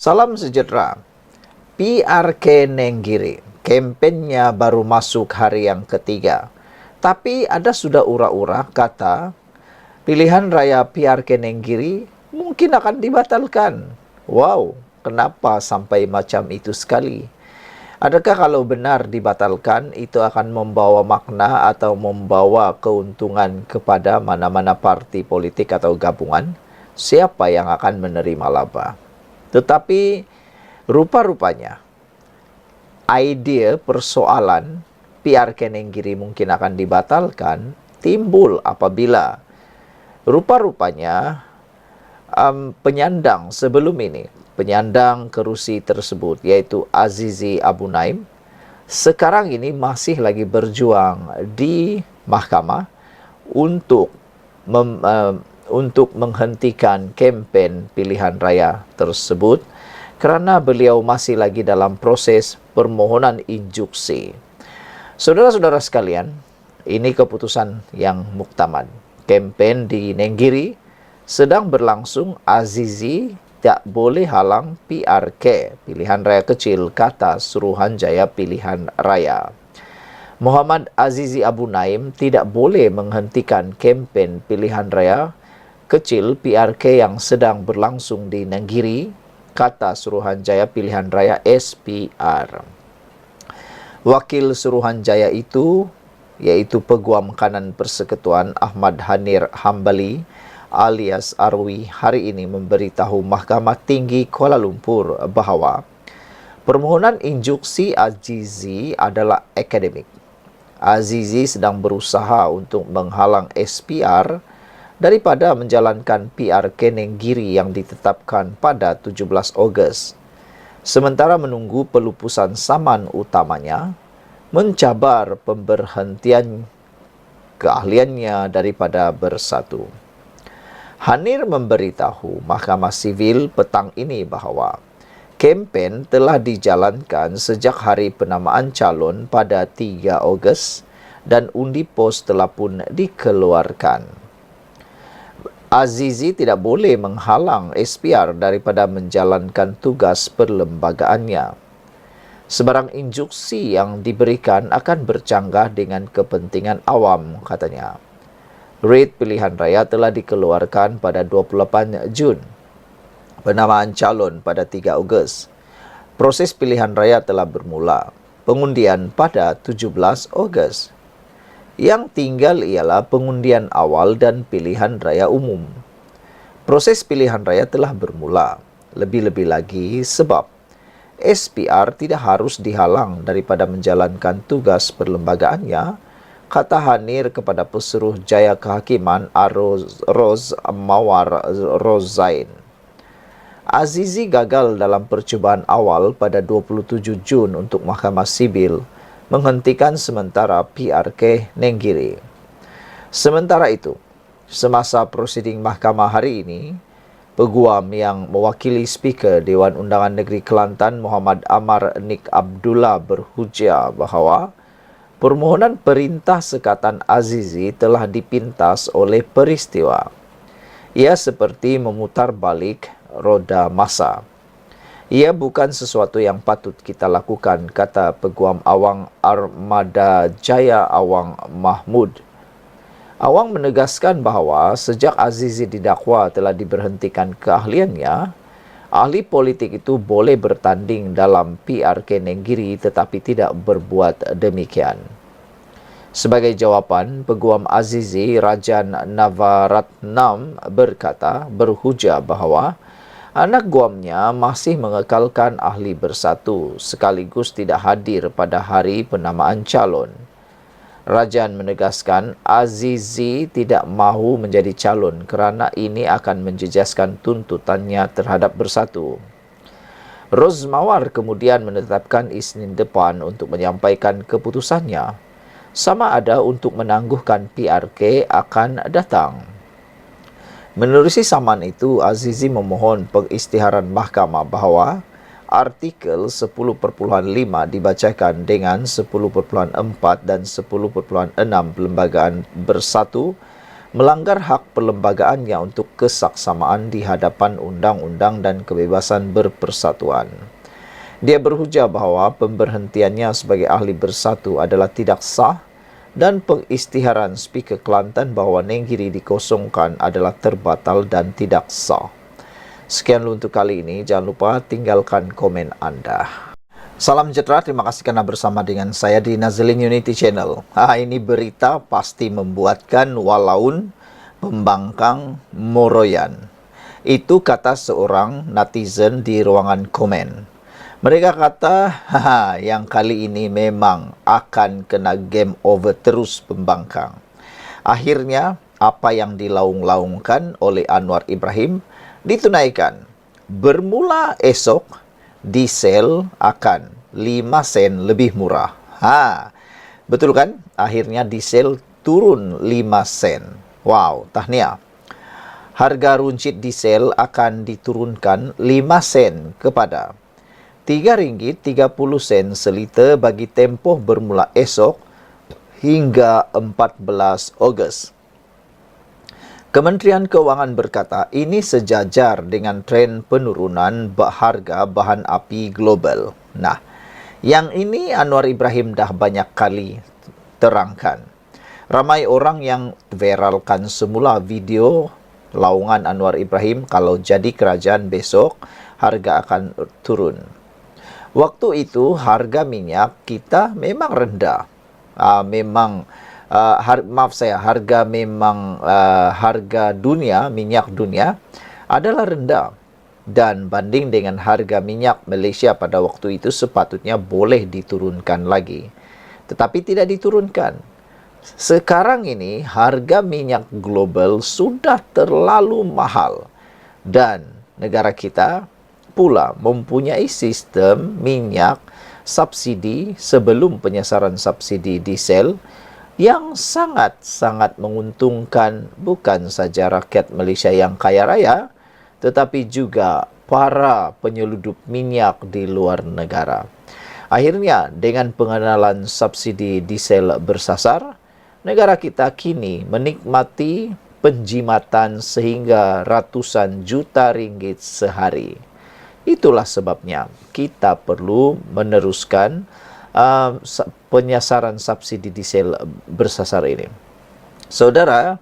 Salam sejahtera. PRK Nenggiri, kampanyenya baru masuk hari yang ketiga. Tapi ada sudah ura-ura kata pilihan raya PRK Nenggiri mungkin akan dibatalkan. Wow, kenapa sampai macam itu sekali? Adakah kalau benar dibatalkan itu akan membawa makna atau membawa keuntungan kepada mana-mana parti politik atau gabungan? Siapa yang akan menerima laba? Tetapi rupa-rupanya idea persoalan PRK Nenggiri mungkin akan dibatalkan timbul apabila rupa-rupanya penyandang sebelum ini, penyandang kerusi tersebut yaitu Azizi Abu Naim, sekarang ini masih lagi berjuang di mahkamah untuk menghentikan kempen pilihan raya tersebut kerana beliau masih lagi dalam proses permohonan injuksi. Saudara-saudara sekalian, ini keputusan yang muktamad. Kempen di Nenggiri sedang berlangsung. Azizi tak boleh halang PRK, pilihan raya kecil, kata Suruhanjaya Pilihan Raya. Muhammad Azizi Abu Naim tidak boleh menghentikan kempen pilihan raya kecil PRK yang sedang berlangsung di Nenggiri, kata Suruhanjaya Pilihan Raya SPR. Wakil Suruhanjaya itu yaitu Peguam Kanan Persekutuan Ahmad Hanir Hambali alias Arwi hari ini memberitahu Mahkamah Tinggi Kuala Lumpur bahawa permohonan injuksi Azizi adalah akademik. Azizi sedang berusaha untuk menghalang SPR daripada menjalankan PRK Nenggiri yang ditetapkan pada 17 Ogos. Sementara menunggu pelupusan saman utamanya, mencabar pemberhentian keahliannya daripada bersatu. Hanir memberitahu Mahkamah Sivil petang ini bahawa kempen telah dijalankan sejak hari penamaan calon pada 3 Ogos dan undi pos telah pun dikeluarkan. Azizi tidak boleh menghalang SPR daripada menjalankan tugas perlembagaannya. Sebarang injuksi yang diberikan akan bercanggah dengan kepentingan awam, katanya. Rit pilihan raya telah dikeluarkan pada 28 Jun. Penamaan calon pada 3 Ogos. Proses pilihan raya telah bermula. Pengundian pada 17 Ogos. Yang tinggal ialah pengundian awal dan pilihan raya umum. Proses pilihan raya telah bermula. Lebih-lebih lagi sebab SPR tidak harus dihalang daripada menjalankan tugas perlembagaannya, kata Hanir kepada Pesuruh Jaya Kehakiman Ros Mawar Rozain. Azizi gagal dalam percubaan awal pada 27 Jun untuk Mahkamah Sibil menghentikan sementara PRK Nenggiri. Sementara itu, semasa prosiding mahkamah hari ini, peguam yang mewakili Speaker Dewan Undangan Negeri Kelantan Muhammad Amar Nik Abdullah berhujah bahawa permohonan perintah sekatan Azizi telah dipintas oleh peristiwa. Ia seperti memutar balik roda masa. Ia bukan sesuatu yang patut kita lakukan, kata Peguam Awang Armada Jaya Awang Mahmud. Awang menegaskan bahawa sejak Azizi didakwa telah diberhentikan keahliannya, ahli politik itu boleh bertanding dalam PRK Nenggiri tetapi tidak berbuat demikian. Sebagai jawapan, Peguam Azizi Rajan Navaratnam berhujah bahawa anak guamnya masih mengekalkan ahli bersatu sekaligus tidak hadir pada hari penamaan calon. Rajan menegaskan Azizi tidak mahu menjadi calon kerana ini akan menjejaskan tuntutannya terhadap bersatu. Ros Mawar kemudian menetapkan Isnin depan untuk menyampaikan keputusannya, sama ada untuk menangguhkan PRK akan datang. Menerusi saman itu, Azizi memohon pengisytiharan mahkamah bahawa artikel 10.5 dibacakan dengan 10.4 dan 10.6 Perlembagaan Bersatu melanggar hak perlembagaannya untuk kesaksamaan di hadapan undang-undang dan kebebasan berpersatuan. Dia berhujah bahawa pemberhentiannya sebagai ahli bersatu adalah tidak sah dan pengisytiharan Speaker Kelantan bahawa Nenggiri dikosongkan adalah terbatal dan tidak sah. Sekian dulu untuk kali ini. Jangan lupa tinggalkan komen anda. Salam sejahtera, terima kasih karena bersama dengan saya di Nazlin Unity Channel. Ini berita pasti membuatkan walaun pembangkang moroyan. Itu kata seorang netizen di ruangan komen. Mereka kata, yang kali ini memang akan kena game over terus pembangkang. Akhirnya, apa yang dilaung-laungkan oleh Anwar Ibrahim ditunaikan. Bermula esok, diesel akan 5 sen lebih murah. Betul kan? Akhirnya diesel turun 5 sen. Wow, tahniah. Harga runcit diesel akan diturunkan 5 sen kepada RM3.30 seliter bagi tempoh bermula esok hingga 14 Ogos. Kementerian Keuangan berkata ini sejajar dengan tren penurunan harga bahan api global. Nah, yang ini Anwar Ibrahim dah banyak kali terangkan. Ramai orang yang viralkan semula video laungan Anwar Ibrahim kalau jadi kerajaan besok harga akan turun. Waktu itu harga minyak kita memang rendah. Harga dunia, minyak dunia adalah rendah. Dan banding dengan harga minyak Malaysia pada waktu itu sepatutnya boleh diturunkan lagi. Tetapi tidak diturunkan. Sekarang ini harga minyak global sudah terlalu mahal. Dan negara kita pula mempunyai sistem minyak subsidi sebelum penyesaran subsidi diesel yang sangat-sangat menguntungkan bukan saja rakyat Malaysia yang kaya raya, tetapi juga para penyeludup minyak di luar negara. Akhirnya, dengan pengenalan subsidi diesel bersasar, negara kita kini menikmati penjimatan sehingga ratusan juta ringgit sehari. Itulah sebabnya kita perlu meneruskan penyasaran subsidi diesel bersasar ini. Saudara,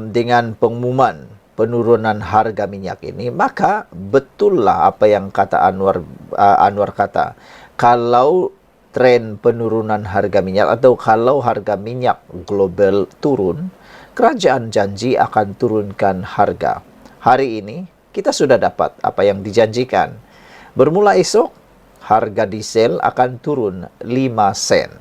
dengan pengumuman penurunan harga minyak ini, maka betullah apa yang kata Anwar kata. Kalau tren penurunan harga minyak atau kalau harga minyak global turun, kerajaan janji akan turunkan harga. Hari ini kita sudah dapat apa yang dijanjikan. Bermula esok, harga diesel akan turun 5 sen.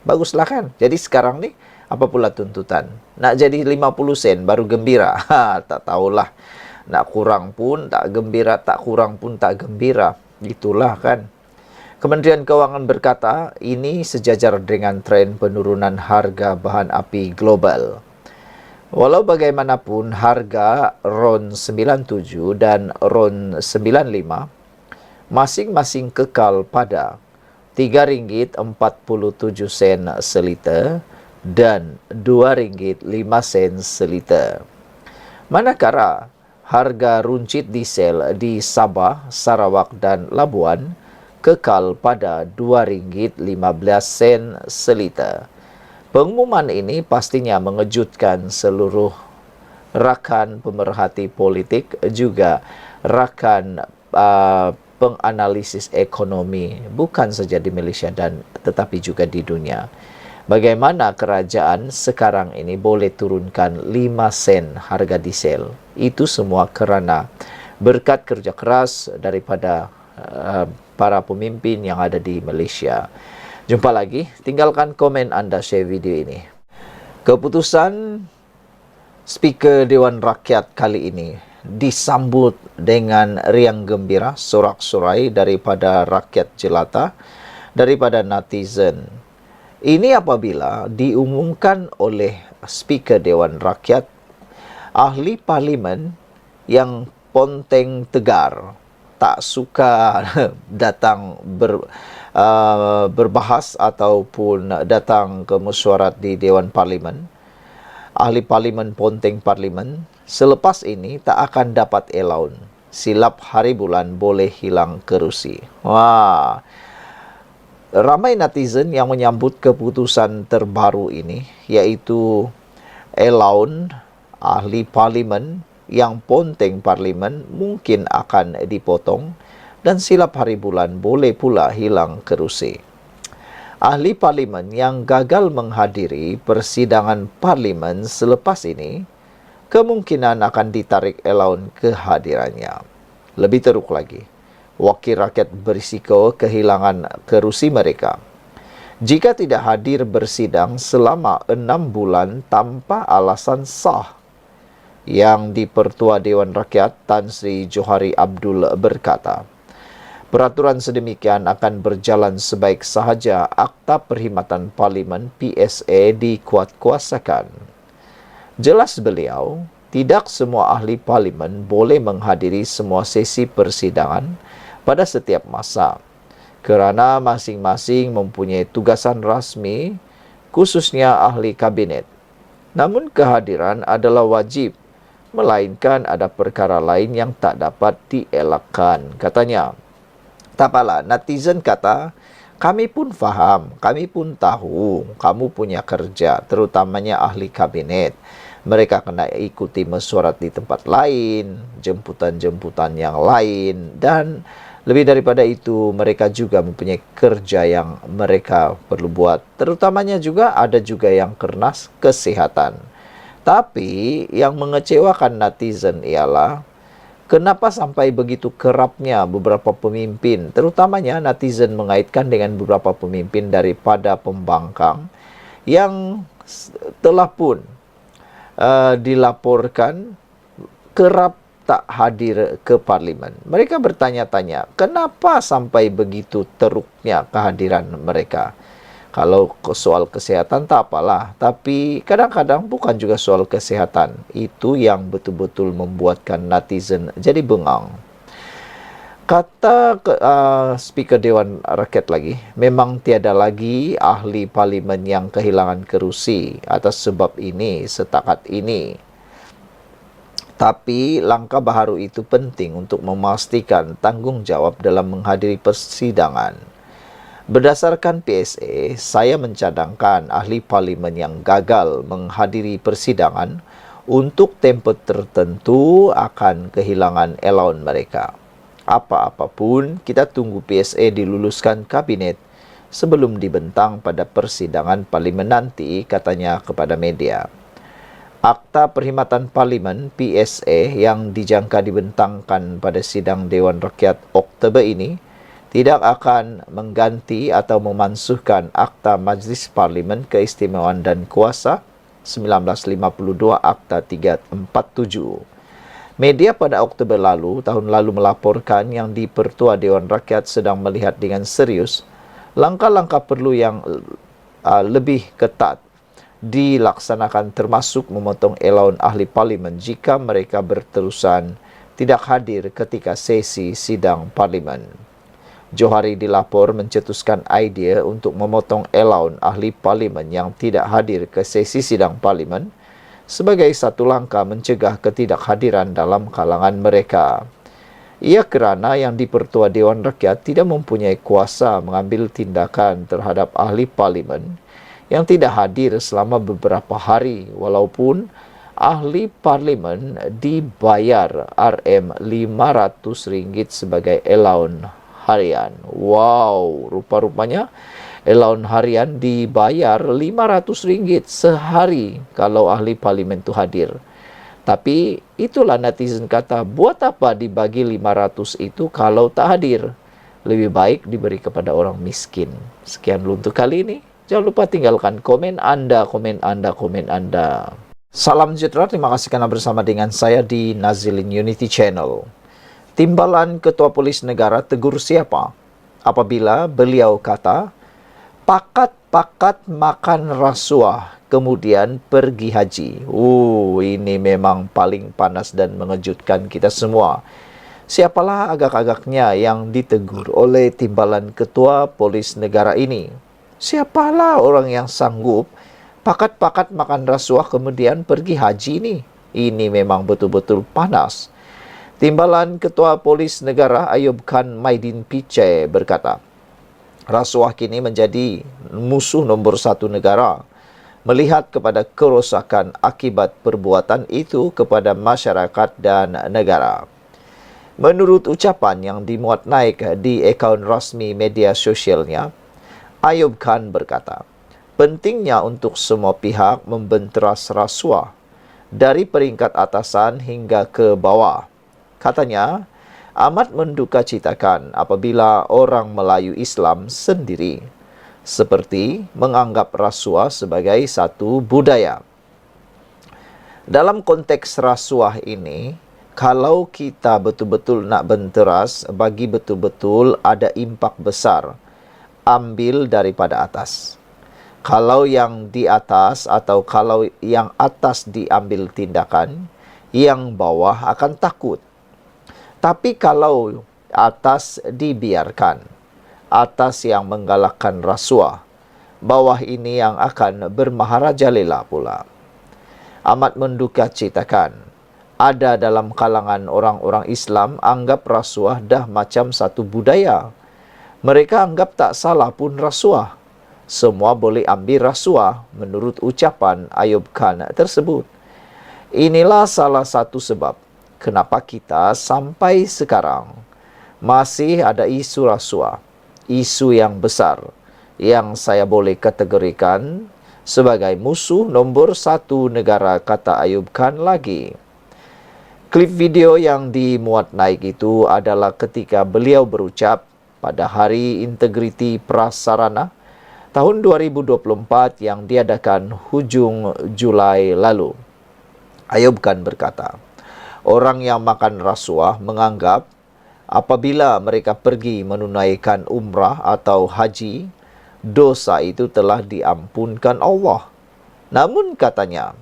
Baguslah kan? Jadi sekarang nih, apa pula tuntutan? Nak jadi 50 sen baru gembira. Tak tahulah. Nak kurang pun tak gembira, tak kurang pun tak gembira. Itulah kan. Kementerian Keuangan berkata, ini sejajar dengan tren penurunan harga bahan api global. Walau bagaimanapun, harga RON 97 dan RON 95 masing-masing kekal pada RM3.47 seliter dan RM2.05 seliter. Manakala harga runcit diesel di Sabah, Sarawak dan Labuan kekal pada RM2.15 seliter. Pengumuman ini pastinya mengejutkan seluruh rakan pemerhati politik, juga rakan penganalisis ekonomi, bukan saja di Malaysia dan tetapi juga di dunia. Bagaimana kerajaan sekarang ini boleh turunkan 5 sen harga diesel? Itu semua kerana berkat kerja keras daripada para pemimpin yang ada di Malaysia. Jumpa lagi, tinggalkan komen anda, share video ini. Keputusan Speaker Dewan Rakyat kali ini disambut dengan riang gembira, sorak-sorai daripada rakyat jelata, daripada netizen. Ini apabila diumumkan oleh Speaker Dewan Rakyat, ahli parlimen yang ponteng tegar, tak suka datang berbahas ataupun datang ke mesyuarat di Dewan Parlimen, Ahli parlimen Ponteng Parlimen, selepas ini tak akan dapat allowance. Silap hari bulan boleh hilang kerusi. Wah, ramai netizen yang menyambut keputusan terbaru ini, yaitu allowance ahli parlimen yang Ponteng Parlimen mungkin akan dipotong dan silap hari bulan boleh pula hilang kerusi. Ahli parlimen yang gagal menghadiri persidangan parlimen selepas ini kemungkinan akan ditarik allowance kehadirannya. Lebih teruk lagi, wakil rakyat berisiko kehilangan kerusi mereka jika tidak hadir bersidang selama 6 bulan tanpa alasan sah. Yang di-Pertua Dewan Rakyat Tan Sri Johari Abdul berkata, peraturan sedemikian akan berjalan sebaik sahaja Akta Perkhidmatan Parlimen PSA dikuatkuasakan. Jelas beliau, tidak semua ahli parlimen boleh menghadiri semua sesi persidangan pada setiap masa, kerana masing-masing mempunyai tugasan rasmi, khususnya ahli kabinet. Namun kehadiran adalah wajib, melainkan ada perkara lain yang tak dapat dielakkan, katanya. Tak apalah, netizen kata, kami pun faham, kami pun tahu, kamu punya kerja, terutamanya ahli kabinet. Mereka kena ikuti mesyuarat di tempat lain, jemputan-jemputan yang lain, dan lebih daripada itu, mereka juga mempunyai kerja yang mereka perlu buat. Terutamanya juga ada juga yang kerana kesihatan. Tapi yang mengecewakan netizen ialah kenapa sampai begitu kerapnya beberapa pemimpin, terutamanya netizen mengaitkan dengan beberapa pemimpin daripada pembangkang yang telah pun dilaporkan kerap tak hadir ke parlimen. Mereka bertanya-tanya, kenapa sampai begitu teruknya kehadiran mereka? Kalau soal kesehatan tak apalah, tapi kadang-kadang bukan juga soal kesehatan. Itu yang betul-betul membuatkan netizen jadi bengang. Kata Speaker Dewan Rakyat lagi, memang tiada lagi ahli parlimen yang kehilangan kerusi atas sebab ini setakat ini. Tapi langkah baharu itu penting untuk memastikan tanggungjawab dalam menghadiri persidangan. Berdasarkan PSA, saya mencadangkan ahli parlimen yang gagal menghadiri persidangan untuk tempoh tertentu akan kehilangan allowance mereka. Apa-apapun, kita tunggu PSA diluluskan kabinet sebelum dibentang pada persidangan parlimen nanti, katanya kepada media. Akta Perkhidmatan Parlimen PSA yang dijangka dibentangkan pada sidang Dewan Rakyat Oktober ini tidak akan mengganti atau memansuhkan Akta Majlis Parlimen Keistimewaan dan Kuasa 1952 Akta 347. Media pada Oktober tahun lalu melaporkan yang di-Pertua Dewan Rakyat sedang melihat dengan serius langkah-langkah perlu yang lebih ketat dilaksanakan, termasuk memotong allowance ahli parlimen jika mereka berterusan tidak hadir ketika sesi sidang parlimen. Johari dilapor mencetuskan idea untuk memotong allowance ahli parlimen yang tidak hadir ke sesi sidang parlimen sebagai satu langkah mencegah ketidakhadiran dalam kalangan mereka. Ia kerana yang di-Pertua Dewan Rakyat tidak mempunyai kuasa mengambil tindakan terhadap ahli parlimen yang tidak hadir selama beberapa hari, walaupun ahli parlimen dibayar RM500 sebagai allowance harian. Wow, rupa-rupanya allowance harian dibayar RM500 sehari kalau ahli parlimen itu hadir. Tapi itulah netizen kata, buat apa dibagi 500 itu kalau tak hadir? Lebih baik diberi kepada orang miskin. Sekian dulu untuk kali ini. Jangan lupa tinggalkan komen Anda. Salam sejahtera, terima kasih karena bersama dengan saya di Nazilin Unity Channel. Timbalan Ketua Polis Negara tegur siapa? Apabila beliau kata, pakat-pakat makan rasuah, kemudian pergi haji. Ini memang paling panas dan mengejutkan kita semua. Siapalah agak-agaknya yang ditegur oleh timbalan Ketua Polis Negara ini? Siapalah orang yang sanggup Pakat-pakat makan rasuah kemudian pergi haji nih. Ini memang betul-betul panas. Timbalan Ketua Polis Negara Ayub Khan Maidin Pichai berkata, rasuah kini menjadi musuh nombor satu negara. Melihat kepada kerosakan akibat perbuatan itu kepada masyarakat dan negara. Menurut ucapan yang dimuat naik di akaun rasmi media sosialnya, Ayub Khan berkata, pentingnya untuk semua pihak membenteras rasuah dari peringkat atasan hingga ke bawah. Katanya, amat mendukacitakan apabila orang Melayu Islam sendiri seperti menganggap rasuah sebagai satu budaya. Dalam konteks rasuah ini, kalau kita betul-betul nak benteras, bagi betul-betul ada impak besar, ambil daripada atas. Kalau yang di atas atau kalau yang atas diambil tindakan, yang bawah akan takut. Tapi kalau atas dibiarkan, atas yang menggalakkan rasuah, bawah ini yang akan bermaharajalela pula. Amat mendukacitakan, ada dalam kalangan orang-orang Islam anggap rasuah dah macam satu budaya. Mereka anggap tak salah pun rasuah. Semua boleh ambil rasuah menurut ucapan Ayub Khan tersebut. Inilah salah satu sebab kenapa kita sampai sekarang masih ada isu rasuah. Isu yang besar yang saya boleh kategorikan sebagai musuh nombor satu negara, kata Ayub Khan lagi. Klip video yang dimuat naik itu adalah ketika beliau berucap pada Hari Integriti Prasarana tahun 2024 yang diadakan hujung Julai lalu. Ayub Khan berkata, orang yang makan rasuah menganggap apabila mereka pergi menunaikan umrah atau haji, dosa itu telah diampunkan Allah. Namun katanya,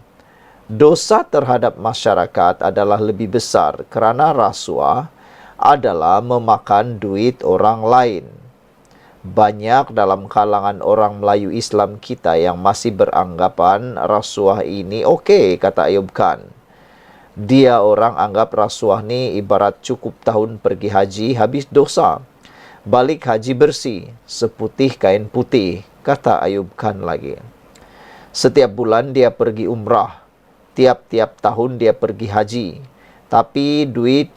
dosa terhadap masyarakat adalah lebih besar kerana rasuah adalah memakan duit orang lain. Banyak dalam kalangan orang Melayu Islam kita yang masih beranggapan rasuah ini okey, kata Ayub Khan. Dia orang anggap rasuah ni ibarat cukup tahun pergi haji habis dosa. Balik haji bersih, seputih kain putih, kata Ayub Khan lagi. Setiap bulan dia pergi umrah. Tiap-tiap tahun dia pergi haji. Tapi duit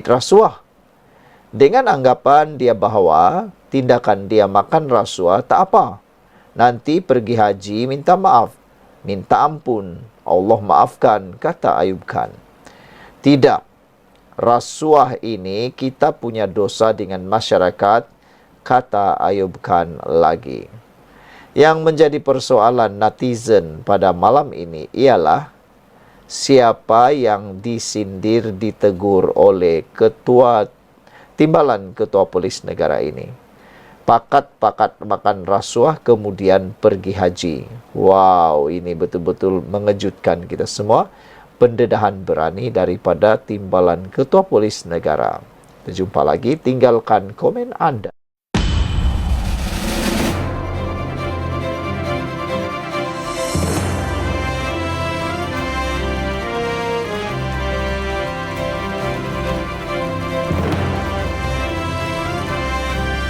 rasuah. Dengan anggapan dia bahawa tindakan dia makan rasuah tak apa. Nanti pergi haji minta maaf, minta ampun. Allah maafkan, kata Ayub Khan. Tidak, rasuah ini kita punya dosa dengan masyarakat, kata Ayub Khan lagi. Yang menjadi persoalan netizen pada malam ini ialah siapa yang disindir ditegur oleh Timbalan Ketua Polis Negara ini. Pakat-pakat makan rasuah kemudian pergi haji. Wow, ini betul-betul mengejutkan kita semua. Pendedahan berani daripada Timbalan Ketua Polis Negara. Kita jumpa lagi, tinggalkan komen Anda.